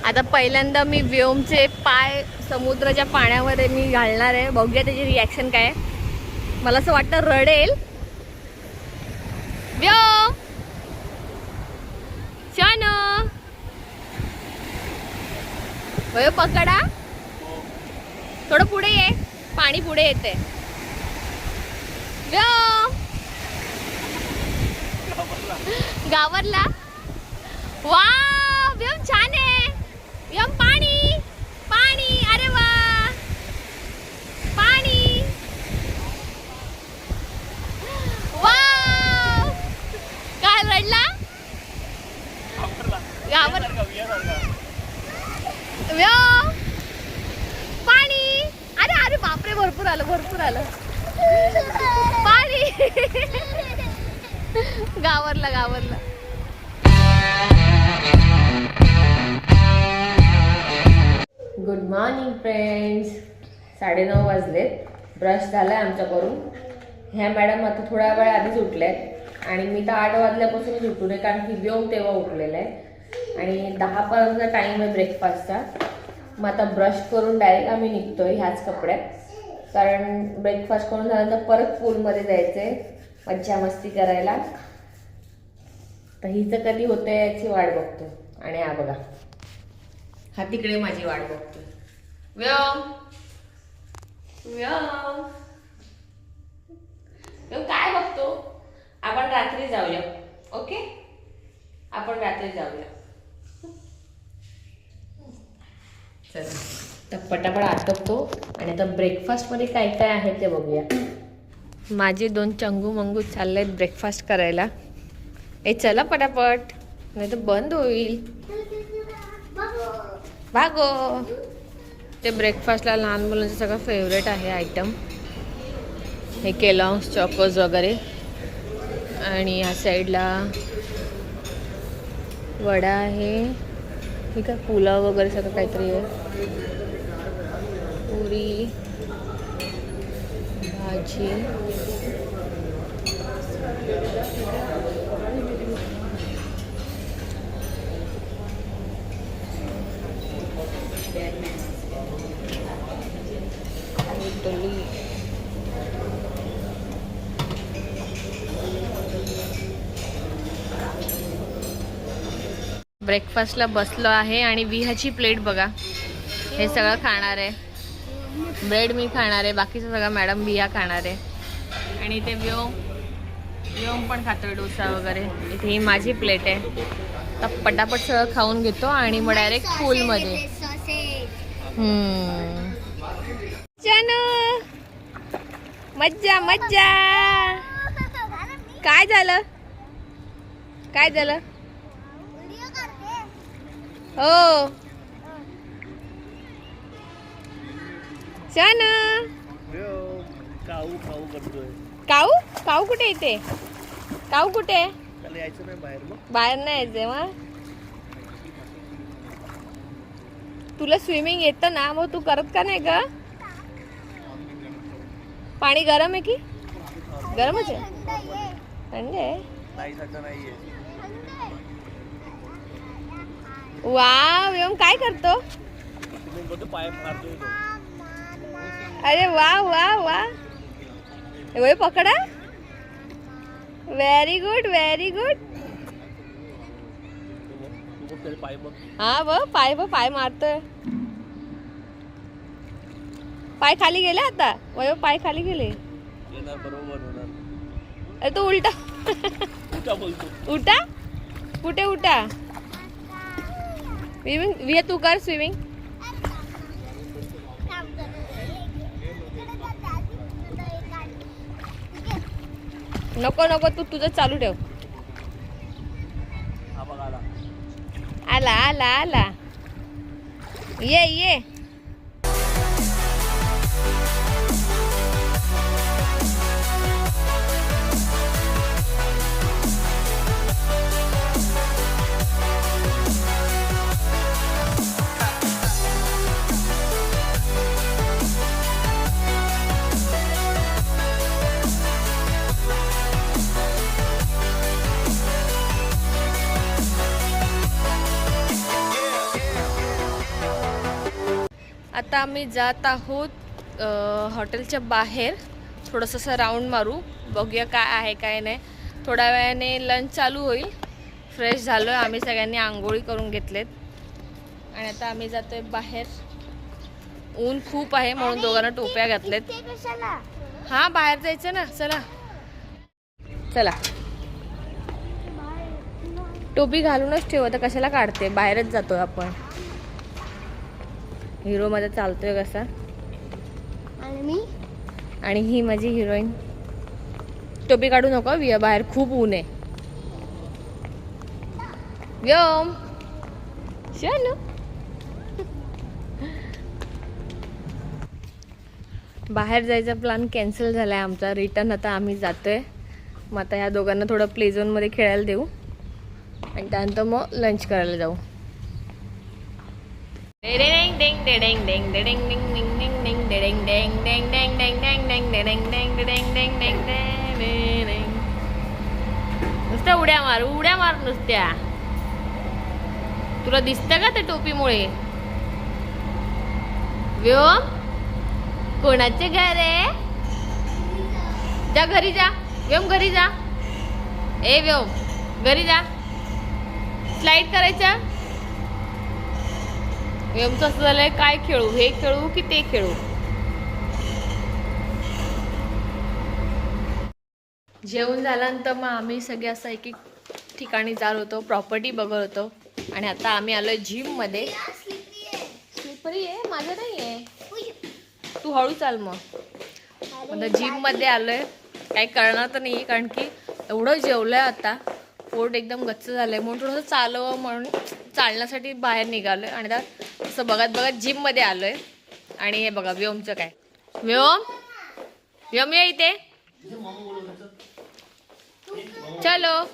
आता पहिल्यांदा मी व्योमचे पाय समुद्राच्या पाण्यामध्ये मी घालणार आहे. बघूया त्याची रिॲक्शन काय आहे. मला असं वाटतं रडेल. व्योम शान वयो पकडा. थोडं पुढे ये, पाणी पुढे येते. व्योम गावरला. वा व्योम छान आहे. व्योम पाणी पाणी. अरे वा पाणी. वा काय रडला. गावर व्योम पाणी. अरे अरे बापरे भरपूर आलं भरपूर आलं पाणी. गावरला गावरला. Good morning friends. 9:30 वाजलेत. ब्रश झालाय आमच्या करून. ह्या मॅडम आता थोड्या वेळ आधीच उठल्यात आणि मी तर 8 वाजल्यापासूनच उठून आहे, कारण की व्योम तेव्हा उठलेला आहे आणि 10 पर्यंत टाईम आहे ब्रेकफास्टचा. मग आता ब्रश करून डायरेक्ट आम्ही निघतोय ह्याच कपड्यात, कारण ब्रेकफास्ट करून झाल्यानंतर परत पूलमध्ये जायचं आहे मज्जा मस्ती करायला. तर हिचं कधी होतंय याची वाट बघतो. आणि हा बघा, हा तिकडे माझी वाट बघतो. व्योम व्योम व्योम काय बघतो. आपण रात्री जाऊया. ओके आपण रात्री जाऊया. चला तर पटापट आटपतो आणि आता ब्रेकफास्टमध्ये काय काय आहे ते बघूया. माझे 2 चंगू मंगू चाललेत ब्रेकफास्ट करायला. ए चला पटापट, नाही तर बंद होईल. भागो. ते ब्रेकफास्टला लहान मुलांचं सगळं फेवरेट आहे आयटम. हे केलॉग्स चॉकोज वगैरे. आणि या साईडला वडा आहे. हे काय पुलाव वगैरे सगळं काहीतरी आहे. पुरी भाजी. ब्रेकफास्टला बसलो आहे आणि विहाची प्लेट बघा. हे सगळं खाणार आहे. ब्रेड मी खाणार आहे, बाकीचं सगळं मॅडम विहा खाणार आहे. आणि इथे व्योम पण खातोय डोसा वगैरे. इथे ही माझी प्लेट आहे. तर पटापट सगळं खाऊन घेतो आणि मग डायरेक्ट पूलमध्ये. मज्जा मज्जा. काय झालं काय झालं. हो छान. काऊ काऊ कुठे येते. काऊ कुठे. बाहेर नाही यायचंय. मग तुला स्विमिंग येतं ना, मग तू करत का नाही ग. पाणी गरम आहे की गरमच आहे. थंड आहे. वा व्योम काय करतो. अरे वा वा वा. वय पकडा. Very good very good. हा पाय मारतोय. पाय खाली गेले आता. वय पाय खाली गेले. अरे तू उलटा उठा. कुठे उठा. स्विमिंग तू कर स्विमिंग. नको नको तू तुझं चालू ठेव. आला आला आला. ये ये. आता आम्ही जात आहोत हॉटेलच्या बाहेर, थोडंसं असं राऊंड मारू, बघूया काय आहे काय नाही. थोड्या वेळाने लंच चालू होईल. फ्रेश झालो आहे आम्ही, सगळ्यांनी आंघोळी करून घेतलेत आणि आता आम्ही जातोय बाहेर. ऊन खूप आहे म्हणून दोघांना टोप्या घातलेत. हां बाहेर जायचं ना, चला चला. टोपी घालूनच ठेव, आता कशाला काढते, बाहेरच जातोय आपण. हिरो मध्ये चालतोय कसा. आणि ही माझी हिरोईन. टोपी काढू नको विया, बाहेर खूप ऊन आहे. व्योम शानू. बाहेर जायचा प्लॅन कॅन्सल झालाय आमचा. रिटर्न आता आम्ही जातोय. मग आता ह्या दोघांना थोडं प्ले झोन मध्ये खेळायला देऊ आणि त्यानंतर मग लंच करायला जाऊ. नुसत्या उड्या मार, उड्या मार नुसत्या. तुला दिसतं का त्या टोपीमुळे? व्योम कोणाचे घर आहे? जा घरी जा व्योम, घरी जा. ए व्योम घरी जा. स्लाइड करायचा. व्योमचं असं झालंय, काय खेळू, हे खेळू की ते खेळू. जेवण झाल्यानंतर मग आम्ही सगळे असं एक एक ठिकाणी जात होतो, प्रॉपर्टी बघत होतो. आणि आता आम्ही आलोय जिम मध्ये. स्लिपरी आहे, माझं नाही आहे. तू हळू चाल. मग जिम मध्ये आलोय. काही करणार तर नाही कारण की एवढं जेवलंय आता, पोट एकदम गच्च झालंय म्हणून थोडंसं चालवं म्हणून चालण्यासाठी बाहेर निघालोय. आणि आता असं बघत बघत जिम मध्ये आलोय. आणि हे बघा व्योमचं काय. व्योम व्योम या इथे. चलो.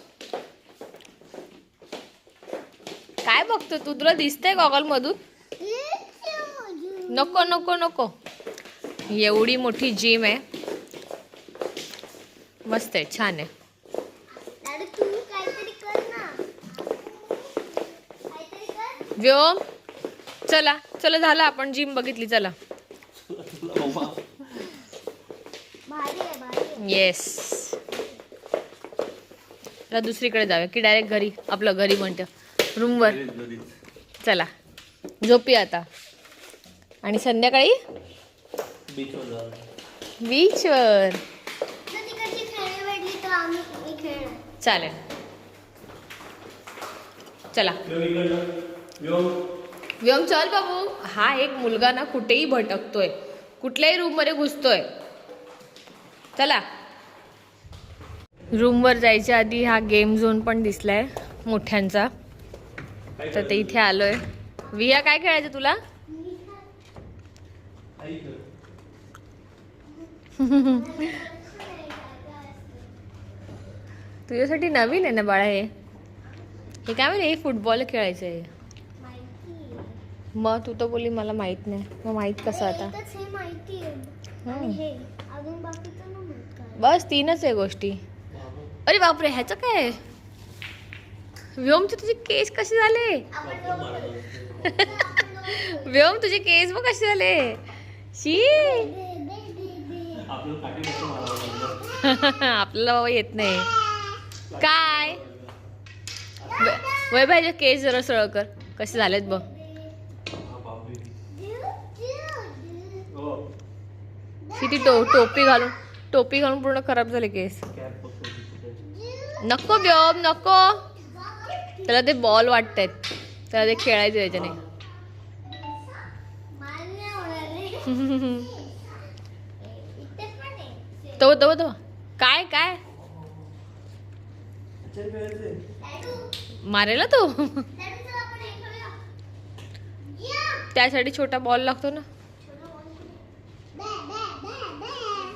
काय बघतो तू? तुला दिसतंय गॉगल मधून? नको नको नको. एवढी मोठी जिम आहे, मस्त आहे, छान आहे. व्योम चला चला, झालं आपण जिम बघितली, चला. येस. चला दुसरीकडे जाऊया की डायरेक्ट घरी, आपलं घरी म्हणतं, रूमवर. चला झोपूया आता. आणि संध्याकाळी बीचवर. चालेल चला. व्योम चल बाबू. हा एक मुलगा ना कुठेही भटकतोय, कुठल्याही रूम मध्ये घुसतोय. चला. रूमवर जायच्या आधी हा गेम झोन पण दिसलाय मोठ्यांचा, तर ते इथे आलोय. विया काय खेळायचं तुला? तुझ्यासाठी नवीन आहे ना बाळा हे. हे काय म्हणजे, हे फुटबॉल खेळायचं आहे. मग तू तर बोलली मला माहित नाही, मग माहित कसं आता? बस 3च आहे गोष्टी. अरे बापरे, ह्याचं काय? व्योमचे तुझे केस कसे झाले? व्योम तुझे केस बघ कसे झाले. शी. आपल्याला बाबा येत नाही काय. वैभाईचे केस जरा सरळ कर, कसे झालेत बघ. किती टोपी घालून पूर्ण खराब झाले केस. नको व्योम नको. त्याला ते बॉल वाटतायत, त्याला ते खेळायचं याच्याने. तो काय काय मारेला तो. त्यासाठी छोटा बॉल लागतो ना.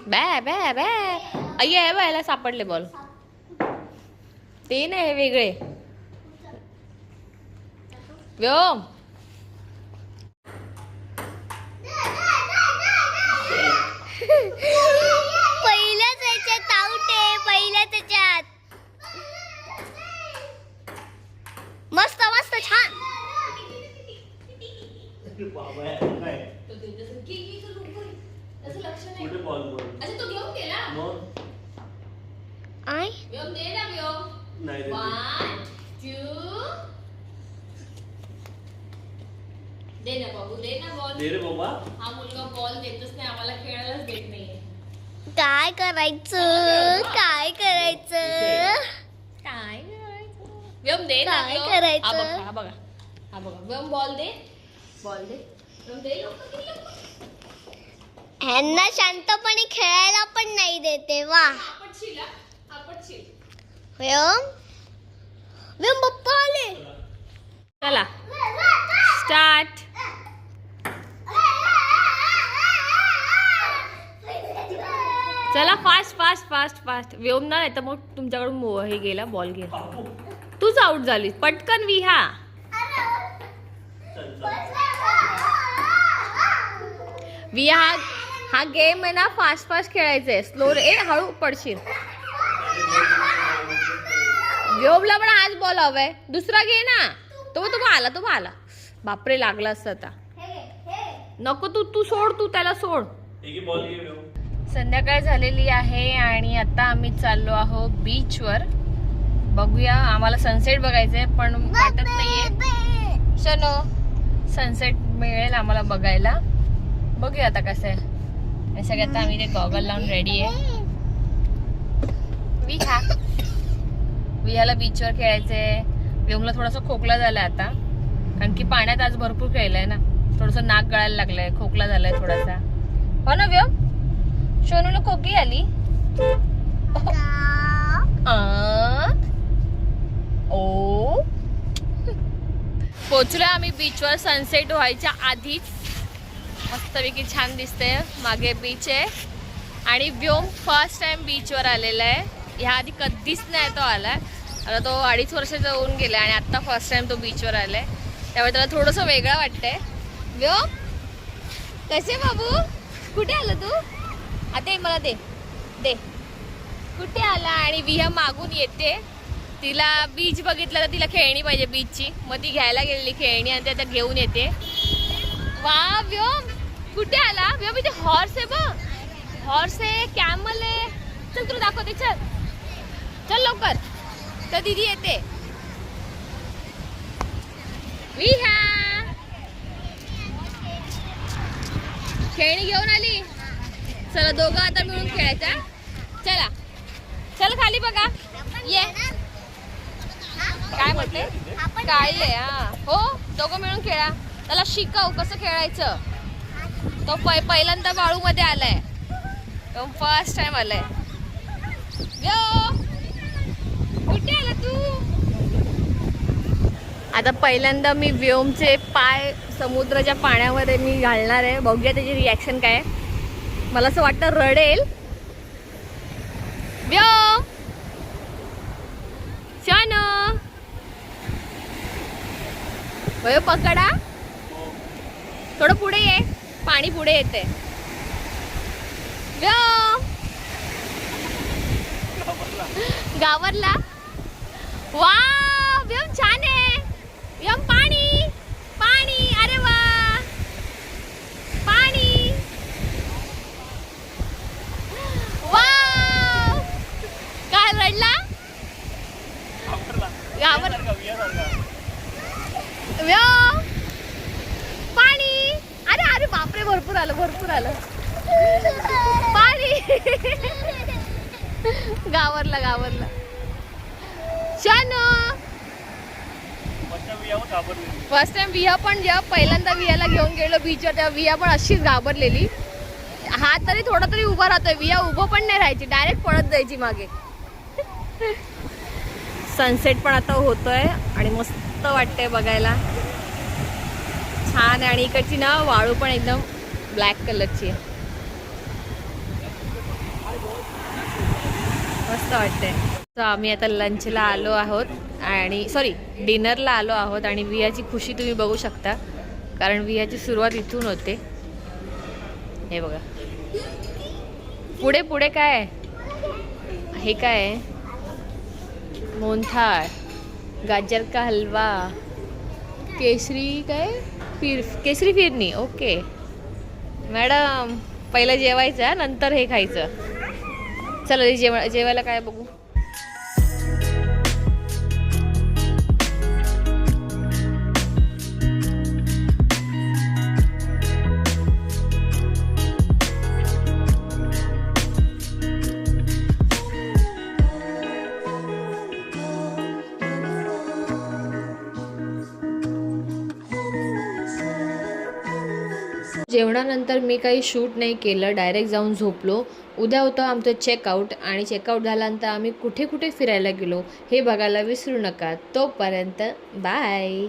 बॅ बॅ बॅ. अय्या याला सापडले बॉल. ते नाही, हे वेगळे. व्योम पहिल्याच याच्यात आउट आहे, पहिल्या त्याच्यात. मस्त मस्त छान. तो जसं की त्याचं लक्ष नाही. कुठे बॉल बोल अच्छा तो घेऊन गेला. मग आय व्योम दे ना व्योम. नाही देते. 1 2 दे ना बाबू दे ना बॉल. दे रे बाबा. हा मुलगा बॉल देतच नाही आम्हाला खेळायलाच देत नाहीये. काय करायचं काय करायचं काय करायचं व्योम दे ना काय व्योम. करायचं? हा बघा व्योम बॉल दे व्योम दे लवकर. ह्यांना शांतपणे खेळायला पण नाही देते वा आपटशील. व्योम व्योम पप्पा आले चला स्टार्ट. चला फास्ट व्योम ना नाही तर मग तुमच्याकडून हे गेला बॉल गेला. बापू. तूच आउट झाली. पटकन विहा. चल चल. विहा हा गेम आहे ना फास्ट खेळायचा आहे. स्लो हळू पडशील. व्योमला पण हाच बॉल हवाय. दुसरा घे ना. तो आला. बापरे लागला असता आता. नको तू सोड. तू त्याला सोड. एक ही बॉल घे घेऊ. संध्याकाळ झालेली आहे आणि आता आम्ही चाललो आहोत बीचवर. बघूया आम्हाला सनसेट बघायचंय पण वाटत नाहीये शनो सनसेट मिळेल आम्हाला बघायला. बघूया आता कसं आहे. आणि सगळ्यात आम्ही ते गॉगल लावून रेडी आहे. विहाला बीचवर खेळायचंय. व्योमला थोडासा खोकला झालाय आता कारण की पाण्यात आज भरपूर खेळलाय ना. थोडंसं नाक गळायला लागलंय. खोकला झालाय थोडासा. हो ना व्योम. शोनूला खोकी आली. ओ पोचलोय आम्ही बीचवर. सनसेट व्हायच्या आधीच. मस्तपैकी छान दिसते. मागे बीच आहे आणि व्योम फर्स्ट टाइम बीचवर आलेला आहे. ह्या आधी कधीच नाही तो आलाय. आता तो 2.5 वर्षाचा होऊन गेला आणि आता फर्स्ट टाइम तो बीचवर आलाय. त्यामुळे त्याला थोडंसं वेगळं वाटतंय. व्योम कसे बाबू कुठे आलं तू. आता मला दे कुठे आला. आणि विहा मागून येते. तिला बीच बघितलं तर तिला खेळणी पाहिजे बीचची. मग ती घ्यायला गेलेली खेळणी आणि त्या घेऊन येते. वा व्योम कुठे आला. व्योम इथे हॉर्स आहे बघ. हॉर्स आहे कॅमल आहे. चल तुला दाखवते. चल लवकर. तर दीदी येते. विहा खेळणी घेऊन आली. चला दोघं आता मिळून खेळायचा. चला खाली बघा. ये काय म्हणते काढले. हा हो दोघं मिळून खेळा. त्याला शिकव कसं खेळायचं. तो पहिल्यांदा वाळू मध्ये आलाय. फर्स्ट टाइम आलाय. कुठे आला तू. आता पहिल्यांदा मी व्योमचे पाय समुद्राच्या पाण्यामध्ये मी घालणार आहे. बघूया त्याची रिॲक्शन काय. मला असं वाटतं रडेल. व्योम शानो वयो पकडा. थोडं पुढे ये. पाणी पुढे येते. व्योम गावरला. वा व्योम छान आहे. व्योम पाणी अरे वा पाणी. वाव काय रडला. व्योम पाणी. अरे बापरे भरपूर आलं पाणी. गावरला शानो. फर्स्ट टाइम विहा पण जेव्हा पहिल्यांदा विहाला घेऊन गेलो बीचवर तेव्हा विहा पण अशीच घाबरलेली. हा तरी थोडा तरी उभा राहतोय. विहा उभं पण नाही राहायची. डायरेक्ट पळत जायची मागे. सनसेट पण आता होतोय आणि मस्त वाटतंय बघायला. छान आहे. आणि इकडची ना वाळू पण एकदम ब्लॅक कलरची आहे. मस्त वाटतंय. तर आम्ही आता लंचला आलो आहोत आणि डिनरला आलो आहोत. आणि विहाची खुशी तुम्ही बघू शकता कारण विहाची सुरुवात इथून होते. हे बघा पुढे काय हे काय आहे. मोहनथाळ, गाजर का हलवा, केसरी फिरनी. ओके मॅडम पहिलं जेवायचं नंतर हे खायचं. चला जेवायला काय बघू. जेवणानंतर मी काही शूट नाही केलं, डायरेक्ट जाऊन झोपलो. उद्या होतं आमचं चेकआउट आणि चेकआउट झाल्यानंतर आम्ही कुठे कुठे फिरायला गेलो हे बघायला विसरू नका. तोपर्यंत बाय.